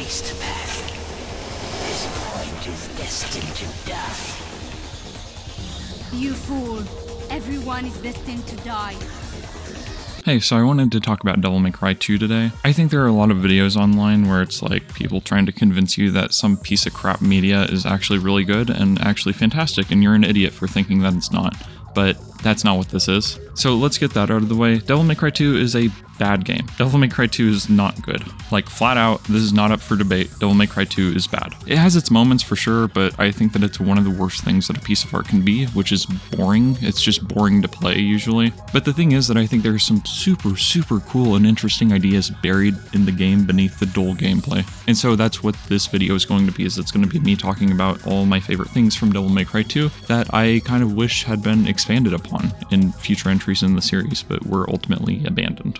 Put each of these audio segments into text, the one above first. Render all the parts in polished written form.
waste pack. This point is destined to die. You fool. Everyone is destined to die. Hey, so I wanted to talk about Devil May Cry 2 today. I think there are a lot of videos online where it's like people trying to convince you that some piece of crap media is actually really good and actually fantastic, and you're an idiot for thinking that it's not. But that's not what this is. So let's get that out of the way. Devil May Cry 2 is a bad game. Devil May Cry 2 is not good. Like, flat out, this is not up for debate. Devil May Cry 2 is bad. It has its moments for sure, but I think that it's one of the worst things that a piece of art can be, which is boring. It's just boring to play, usually. But the thing is that I think there's some super cool and interesting ideas buried in the game beneath the dull gameplay. And so that's what this video is going to be, is it's going to be me talking about all my favorite things from Devil May Cry 2 that I kind of wish had been expanded upon in future entries in the series, but were ultimately abandoned.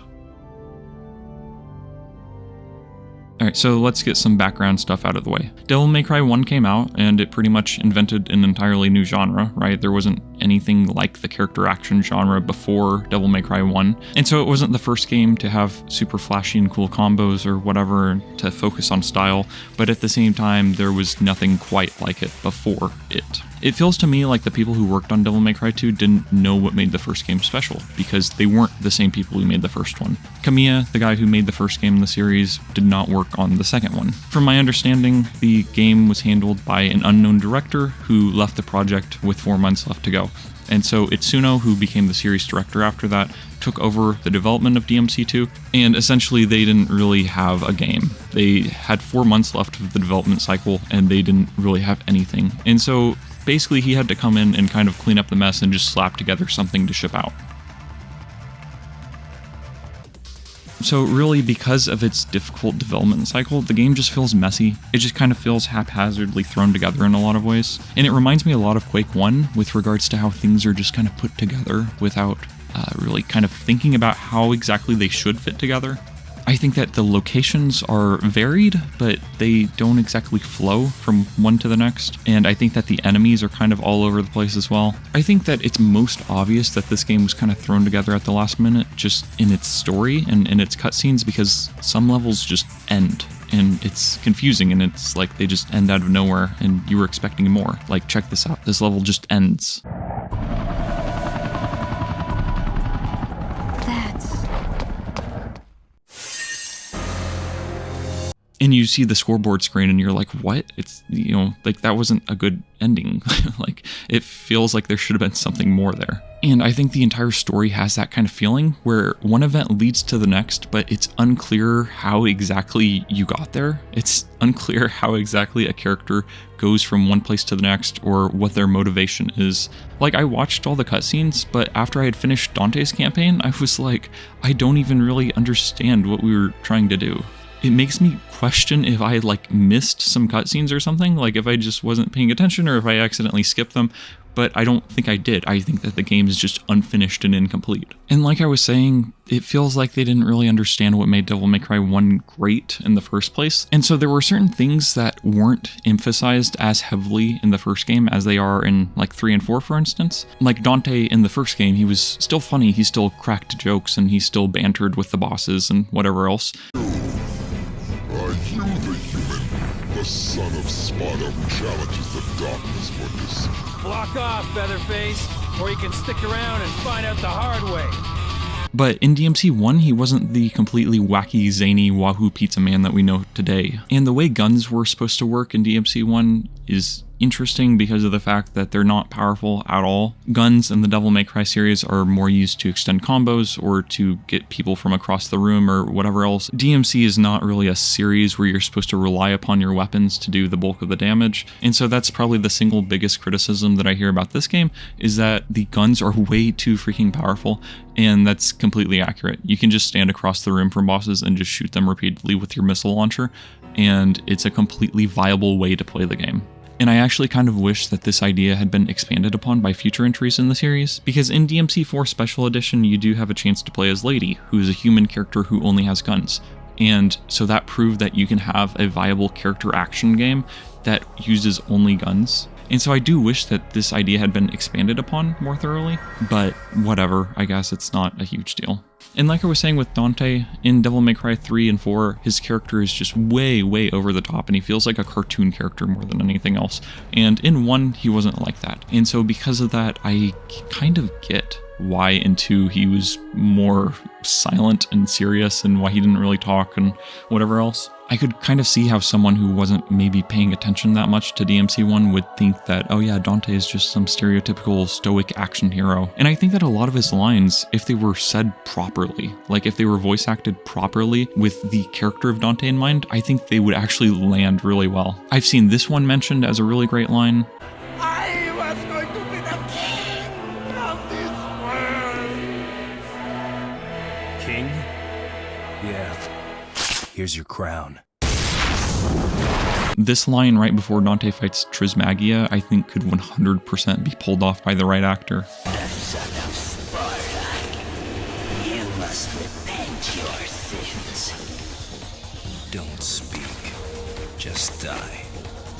Alright, so let's get some background stuff out of the way. Devil May Cry 1 came out, and it pretty much invented an entirely new genre, right? There wasn't anything like the character action genre before Devil May Cry 1, and so it wasn't the first game to have super flashy and cool combos or whatever to focus on style, but at the same time, there was nothing quite like it before it. It feels to me like the people who worked on Devil May Cry 2 didn't know what made the first game special, because they weren't the same people who made the first one. Kamiya, the guy who made the first game in the series, did not work on the second one. From my understanding, the game was handled by an unknown director who left the project with 4 months left to go. And so Itsuno, who became the series director after that, took over the development of DMC2, and essentially they didn't really have a game. They had 4 months left of the development cycle, and they didn't really have anything. And so basically he had to come in and kind of clean up the mess and just slap together something to ship out. So really, because of its difficult development cycle, the game just feels messy. It just kind of feels haphazardly thrown together in a lot of ways. And it reminds me a lot of Quake 1 with regards to how things are just kind of put together without really kind of thinking about how exactly they should fit together. I think that the locations are varied, but they don't exactly flow from one to the next, and I think that the enemies are kind of all over the place as well. I think that it's most obvious that this game was kind of thrown together at the last minute, just in its story and in its cutscenes, because some levels just end, and it's confusing, and it's like they just end out of nowhere, and you were expecting more. Like, check this out, this level just ends. And you see the scoreboard screen and you're like, what? It's, you know, like that wasn't a good ending. Like, it feels like there should have been something more there. And I think the entire story has that kind of feeling where one event leads to the next, but it's unclear how exactly you got there. It's unclear how exactly a character goes from one place to the next or what their motivation is. Like, I watched all the cutscenes, but after I had finished Dante's campaign, I was like, I don't even really understand what we were trying to do. It makes me question if I missed some cutscenes or something, like if I just wasn't paying attention or if I accidentally skipped them, but I don't think I did. I think that the game is just unfinished and incomplete. And like I was saying, it feels like they didn't really understand what made Devil May Cry 1 great in the first place. And so there were certain things that weren't emphasized as heavily in the first game as they are in 3 and 4, for instance. Like Dante in the first game, he was still funny, he still cracked jokes, and he still bantered with the bosses and whatever else. Are you the human, the son of Sparta who challenges the darkness for this? Block off, Featherface, or you can stick around and find out the hard way. But in DMC 1, he wasn't the completely wacky, zany Wahoo pizza man that we know today. And the way guns were supposed to work in DMC 1 is interesting because of the fact that they're not powerful at all. Guns in the Devil May Cry series are more used to extend combos or to get people from across the room or whatever else. DMC is not really a series where you're supposed to rely upon your weapons to do the bulk of the damage, and so that's probably the single biggest criticism that I hear about this game, is that the guns are way too freaking powerful, and that's completely accurate. You can just stand across the room from bosses and just shoot them repeatedly with your missile launcher, and it's a completely viable way to play the game. And I actually kind of wish that this idea had been expanded upon by future entries in the series, because in DMC4 Special Edition you do have a chance to play as Lady, who is a human character who only has guns. And so that proved that you can have a viable character action game that uses only guns. And so I do wish that this idea had been expanded upon more thoroughly, but whatever, I guess it's not a huge deal. And like I was saying with Dante, in Devil May Cry 3 and 4, his character is just way, way over the top, and he feels like a cartoon character more than anything else. And in 1, he wasn't like that. And so because of that, I kind of get why in 2 he was more silent and serious, and why he didn't really talk and whatever else. I could kind of see how someone who wasn't maybe paying attention that much to DMC1 would think that, oh yeah, Dante is just some stereotypical stoic action hero. And I think that a lot of his lines, if they were said properly, like if they were voice acted properly with the character of Dante in mind, I think they would actually land really well. I've seen this one mentioned as a really great line. I was going to be the king of this world. King? Yeah. Here's your crown. This line right before Dante fights Trismegia, I think could 100% be pulled off by the right actor. The son of Sparta, you must repent your sins. Don't speak. Just die.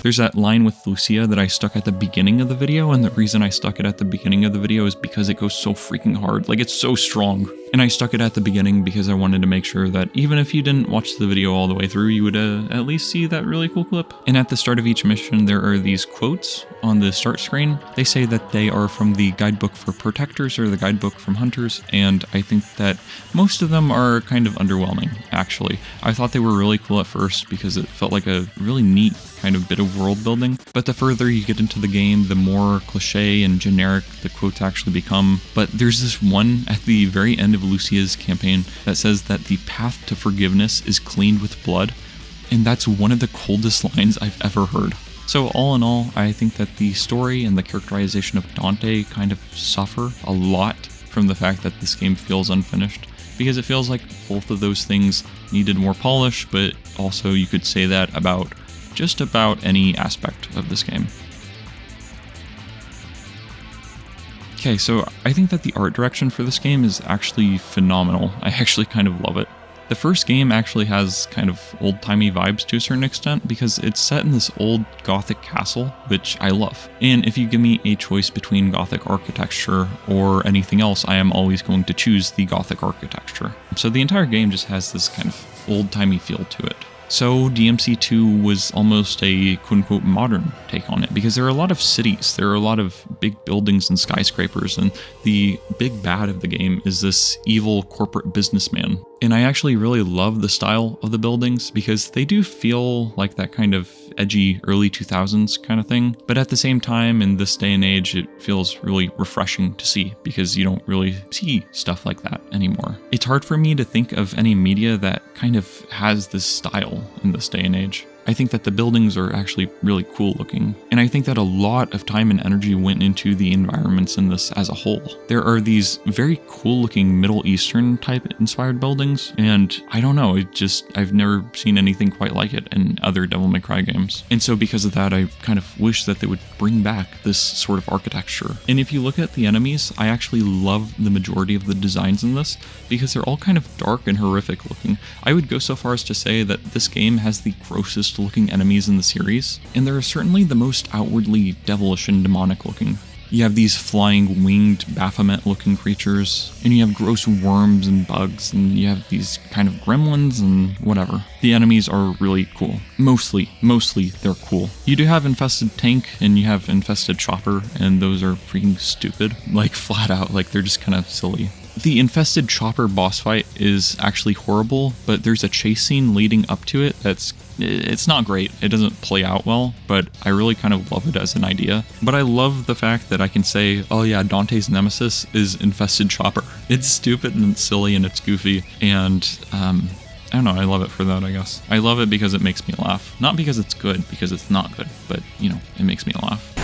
There's that line with Lucia that I stuck at the beginning of the video, and the reason I stuck it at the beginning of the video is because it goes so freaking hard. Like, it's so strong. And I stuck it at the beginning because I wanted to make sure that even if you didn't watch the video all the way through, you would at least see that really cool clip. And at the start of each mission, there are these quotes on the start screen. They say that they are from the guidebook for protectors or the guidebook from hunters, and I think that most of them are kind of underwhelming, actually. I thought they were really cool at first because it felt like a really neat kind of bit of world building, but the further you get into the game, the more cliche and generic the quotes actually become. But there's this one at the very end of Lucia's campaign that says that the path to forgiveness is cleaned with blood, and that's one of the coldest lines I've ever heard. So all in all, I think that the story and the characterization of Dante kind of suffer a lot from the fact that this game feels unfinished, because it feels like both of those things needed more polish, but also you could say that about just about any aspect of this game. Okay, so I think that the art direction for this game is actually phenomenal. I actually kind of love it. The first game actually has kind of old-timey vibes to a certain extent because it's set in this old Gothic castle, which I love. And if you give me a choice between Gothic architecture or anything else, I am always going to choose the Gothic architecture. So the entire game just has this kind of old-timey feel to it. So DMC2 was almost a quote-unquote modern take on it because there are a lot of cities, there are a lot of big buildings and skyscrapers, and the big bad of the game is this evil corporate businessman. And I actually really love the style of the buildings because they do feel like that kind of edgy early 2000s kind of thing. But at the same time, in this day and age, it feels really refreshing to see because you don't really see stuff like that anymore. It's hard for me to think of any media that kind of has this style in this day and age. I think that the buildings are actually really cool looking, and I think that a lot of time and energy went into the environments in this as a whole. There are these very cool looking Middle Eastern type inspired buildings, and I don't know, I've never seen anything quite like it in other Devil May Cry games. And so because of that, I kind of wish that they would bring back this sort of architecture. And if you look at the enemies, I actually love the majority of the designs in this because they're all kind of dark and horrific looking. I would go so far as to say that this game has the grossest looking enemies in the series, and they're certainly the most outwardly devilish and demonic looking. You have these flying winged Baphomet looking creatures, and you have gross worms and bugs, and you have these kind of gremlins and whatever. The enemies are really cool. Mostly they're cool. You do have infested tank and you have infested chopper, and those are freaking stupid. Like flat out, like they're just kind of silly. The infested chopper boss fight is actually horrible, but there's a chase scene leading up to it it's not great. It doesn't play out well, but I really kind of love it as an idea. But I love the fact that I can say, oh yeah, Dante's nemesis is infested chopper. It's stupid and it's silly and it's goofy, and I don't know, I love it for that, I guess. I love it because it makes me laugh. Not because it's good, because it's not good, but you know, it makes me laugh.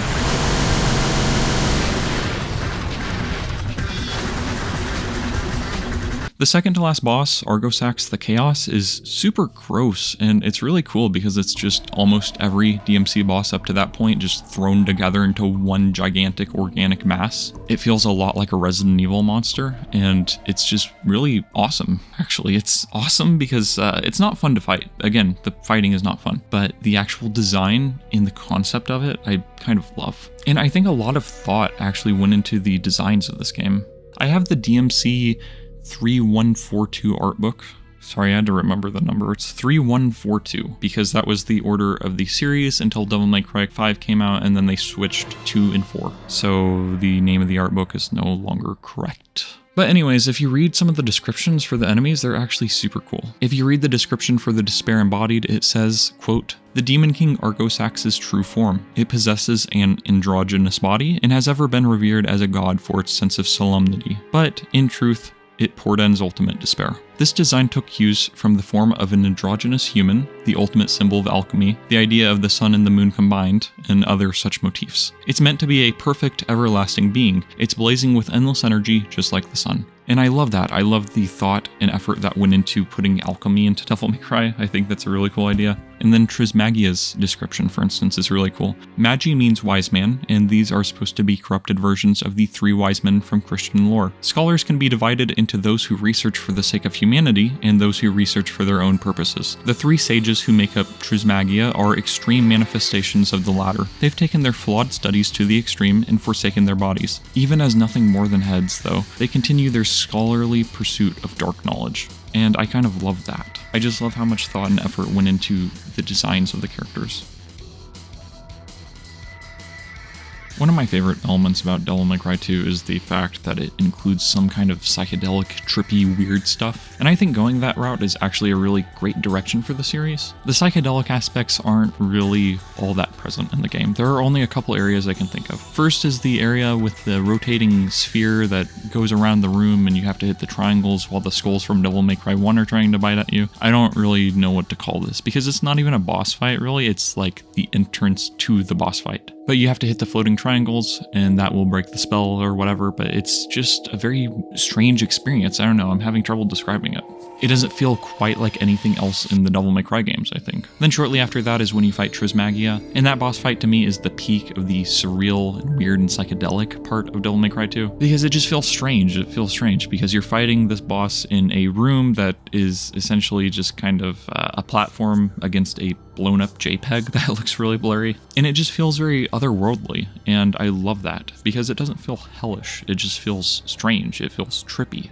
The The second to last boss, Argosax the Chaos, is super gross, and it's really cool because it's just almost every DMC boss up to that point just thrown together into one gigantic organic mass. It feels a lot like a Resident Evil monster, and it's just really awesome, actually. It's awesome because it's not fun to fight. Again, the fighting is not fun, but the actual design in the concept of it, I kind of love. And I think a lot of thought actually went into the designs of this game. I have the DMC 3142 art book. Sorry, I had to remember the number. It's 3142 because that was the order of the series until Devil May Cry 5 came out, and then they switched 2 and 4. So the name of the art book is no longer correct. But anyways, if you read some of the descriptions for the enemies, they're actually super cool. If you read the description for the Despair Embodied, it says, quote, "The Demon King Argosax's true form. It possesses an androgynous body and has ever been revered as a god for its sense of solemnity. But, in truth, it portends ultimate despair. This design took cues from the form of an androgynous human, the ultimate symbol of alchemy, the idea of the sun and the moon combined, and other such motifs. It's meant to be a perfect, everlasting being. It's blazing with endless energy, just like the sun." And I love that. I love the thought and effort that went into putting alchemy into Devil May Cry. I think that's a really cool idea. And then Trismegia's description, for instance, is really cool. Magi means wise man, and these are supposed to be corrupted versions of the 3 wise men from Christian lore. Scholars can be divided into those who research for the sake of humanity and those who research for their own purposes. The 3 sages who make up Trismegia are extreme manifestations of the latter. They've taken their flawed studies to the extreme and forsaken their bodies. Even as nothing more than heads, though, they continue their scholarly pursuit of dark knowledge. And I kind of love that. I just love how much thought and effort went into the designs of the characters. One of my favorite elements about Devil May Cry 2 is the fact that it includes some kind of psychedelic, trippy, weird stuff, and I think going that route is actually a really great direction for the series. The psychedelic aspects aren't really all that present in the game. There are only a couple areas I can think of. First is the area with the rotating sphere that goes around the room and you have to hit the triangles while the skulls from Devil May Cry 1 are trying to bite at you. I don't really know what to call this because it's not even a boss fight really, it's like the entrance to the boss fight. But you have to hit the floating triangles and that will break the spell or whatever, but it's just a very strange experience. I don't know, I'm having trouble describing it. It doesn't feel quite like anything else in the Devil May Cry games, I think. Then shortly after that is when you fight Trismegia, and that boss fight to me is the peak of the surreal and weird and psychedelic part of Devil May Cry 2, because it just feels strange. It feels strange because you're fighting this boss in a room that is essentially just kind of a platform against a blown up JPEG that looks really blurry, and it just feels very otherworldly, and I love that because it doesn't feel hellish, it just feels strange, it feels trippy.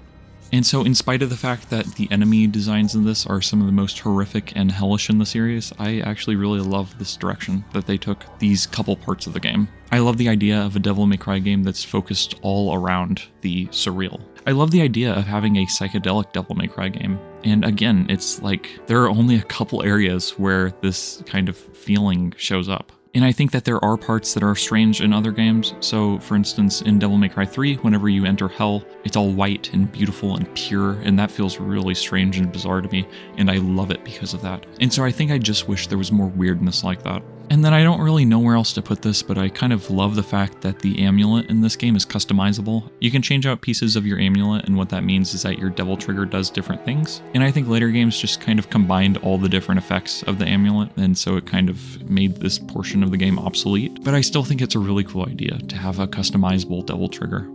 And so in spite of the fact that the enemy designs in this are some of the most horrific and hellish in the series, I actually really love this direction that they took these couple parts of the game. I love the idea of a Devil May Cry game that's focused all around the surreal. I love the idea of having a psychedelic Devil May Cry game. And again, it's like there are only a couple areas where this kind of feeling shows up. And I think that there are parts that are strange in other games. So for instance, in Devil May Cry 3, whenever you enter hell, it's all white and beautiful and pure, and that feels really strange and bizarre to me, and I love it because of that. And so I think I just wish there was more weirdness like that. And then I don't really know where else to put this, but I kind of love the fact that the amulet in this game is customizable. You can change out pieces of your amulet, and what that means is that your devil trigger does different things. And I think later games just kind of combined all the different effects of the amulet, and so it kind of made this portion of the game obsolete. But I still think it's a really cool idea to have a customizable devil trigger.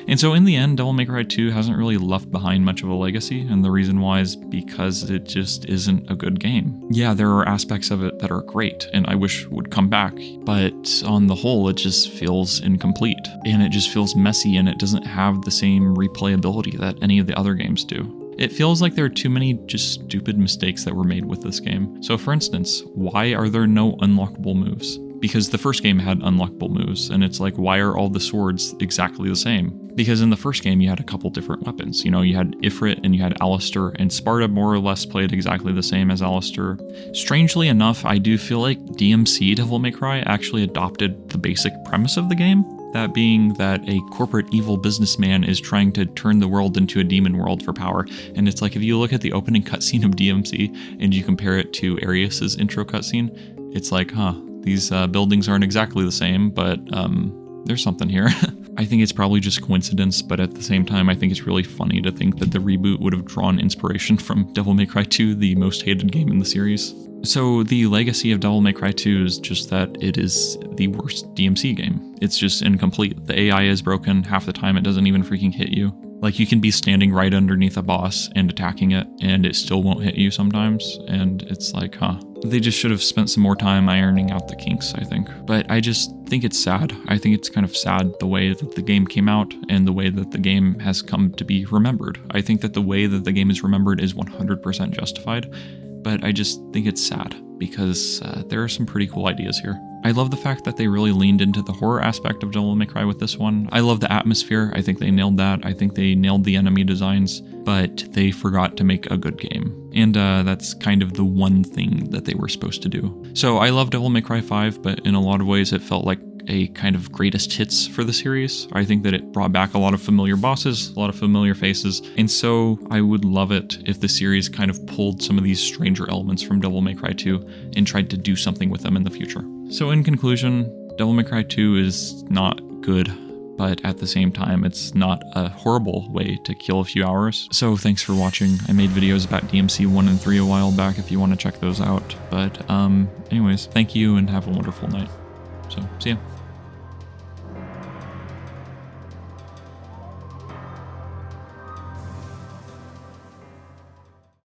And so in the end, Devil May Cry 2 hasn't really left behind much of a legacy, and the reason why is because it just isn't a good game. Yeah, there are aspects of it that are great, and I wish would come back, but on the whole, it just feels incomplete, and it just feels messy, and it doesn't have the same replayability that any of the other games do. It feels like there are too many just stupid mistakes that were made with this game. So for instance, why are there no unlockable moves? Because the first game had unlockable moves, and it's like, why are all the swords exactly the same? Because in the first game you had a couple different weapons. You know, you had Ifrit and you had McAlister, and Sparta more or less played exactly the same as McAlister. Strangely enough, I do feel like DMC Devil May Cry actually adopted the basic premise of the game. That being that a corporate evil businessman is trying to turn the world into a demon world for power. And it's like, if you look at the opening cutscene of DMC and you compare it to Arius's intro cutscene, it's like, these buildings aren't exactly the same, but there's something here. I think it's probably just coincidence, but at the same time, I think it's really funny to think that the reboot would have drawn inspiration from Devil May Cry 2, the most hated game in the series. So the legacy of Devil May Cry 2 is just that it is the worst DMC game. It's just incomplete. The AI is broken. Half the time it doesn't even freaking hit you. Like, you can be standing right underneath a boss and attacking it, and it still won't hit you sometimes. And it's like, huh. They just should have spent some more time ironing out the kinks, I think. But I just think it's sad. I think it's kind of sad the way that the game came out and the way that the game has come to be remembered. I think that the way that the game is remembered is 100% justified, but I just think it's sad because there are some pretty cool ideas here. I love the fact that they really leaned into the horror aspect of Devil May Cry with this one. I love the atmosphere. I think they nailed that. I think they nailed the enemy designs, but they forgot to make a good game. And that's kind of the one thing that they were supposed to do. So I love Devil May Cry 5, but in a lot of ways it felt like a kind of greatest hits for the series. I think that it brought back a lot of familiar bosses, a lot of familiar faces, and so I would love it if the series kind of pulled some of these stranger elements from Devil May Cry 2 and tried to do something with them in the future. So in conclusion, Devil May Cry 2 is not good, but at the same time, it's not a horrible way to kill a few hours. So thanks for watching. I made videos about DMC 1 and 3 a while back if you want to check those out. But anyways, thank you and have a wonderful night. So, see ya.